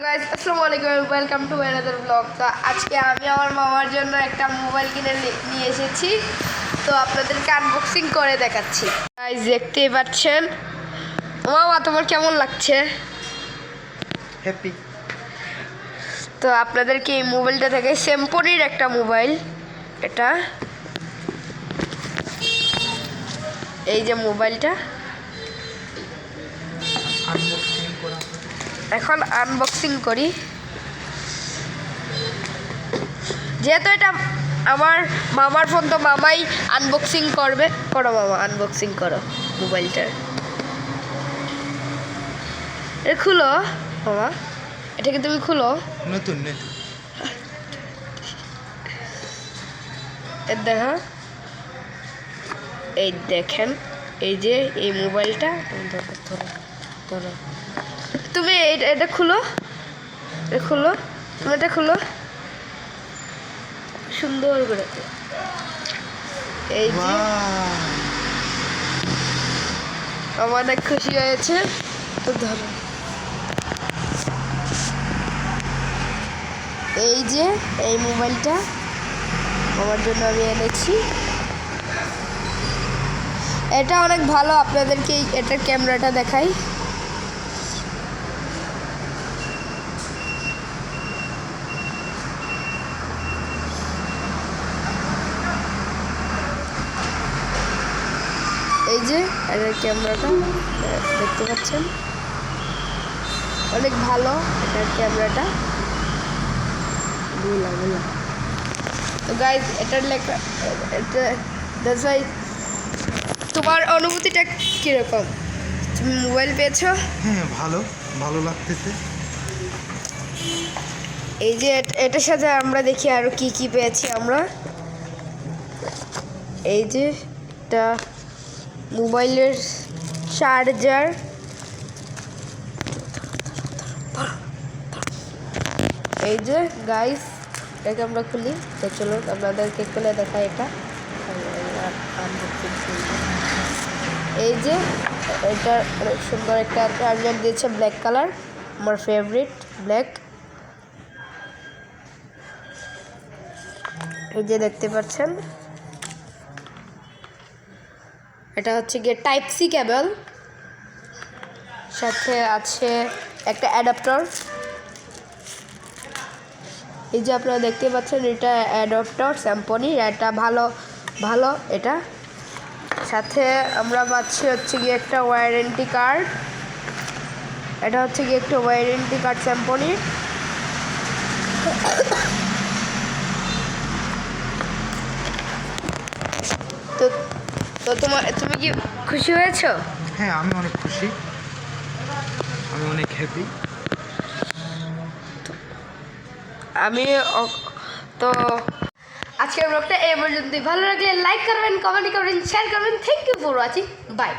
Guys আসসালামু আলাইকুম welcome to another blog. তো আজকে আমি আমার মামার জন্য একটা মোবাইল কিনে নিয়ে এসেছি, তো আপনাদেরকে আনবক্সিং করে দেখাচ্ছি। গাইস দেখতেই পাচ্ছেন। মামা তোমার কেমন লাগছে? হ্যাপি। তো আপনাদেরকে এই মোবাইলটা থেকে স্যামসংয়ের একটা মোবাইল, এটা এই যে মোবাইলটা এখন আনবক্সিং করি। যেহেতু এটা আমার মামার ফোন, তো মামাই আনবক্সিং করবে। করো মামা, আনবক্সিং করো মোবাইলটার। এটা খুলো মামা, এটাকে তুমি খুলো। নতুন দেখো, এই দেখেন, এই যে এই মোবাইলটা ধরো তুমি এটা খুলো, এটা খুলো, তুমি এটা খুলো সুন্দর করে। এই যে আমার অনেক খুশি হয়েছে। তো ধরো, এই যে এই মোবাইলটা আমার জন্য আমি এনেছি। এটা অনেক ভালো, আপনাদেরকে এটার ক্যামেরাটা দেখাই। এই যে এটার ক্যামেরাটা দেখতে পাচ্ছেন, অনেক ভালো এটার ক্যামেরাটা। তো গাইজ এটার লেখা, এটা তোমার অনুভূতিটা কীরকম? তুমি মোবাইল পেয়েছো? হ্যাঁ, ভালো লাগতেছে। এই যে এটার সাথে আমরা দেখি আরও কি কি পেয়েছি আমরা। এই যে এটা মোবাইলের চার্জার, এই যে গাইস এটাকে আমরা খুলি। তো চলো আপনাদেরকে খুলে দেখাই এটা। এই যে এটা অনেক সুন্দর একটা চার্জার দিয়েছে, ব্ল্যাক কালার, আমার ফেভারিট ব্ল্যাক। এই যে দেখতে পাচ্ছেন, এটা হচ্ছে গিয়ে টাইপ সি কেবল, সাথে আছে একটা অ্যাডাপ্টার। এই যে আপনারা দেখতে পাচ্ছেন, এটা অ্যাডাপ্টার স্যামসংয়ের, এটা ভালো এটা। সাথে আমরা পাচ্ছি হচ্ছে গিয়ে একটা ওয়ারেন্টি কার্ড। এটা হচ্ছে গিয়ে একটা ওয়ারেন্টি কার্ড স্যামসংয়ের। তো তুমি কি খুশি হয়েছো? হ্যাঁ, আমি অনেক খুশি, আমি অনেক হ্যাপি। তো আজকের ব্লগটা এই পর্যন্তই। ভালো লাগলে লাইক করবেন, কমেন্ট করবেন, শেয়ার করবেন। Thank you for watching, by.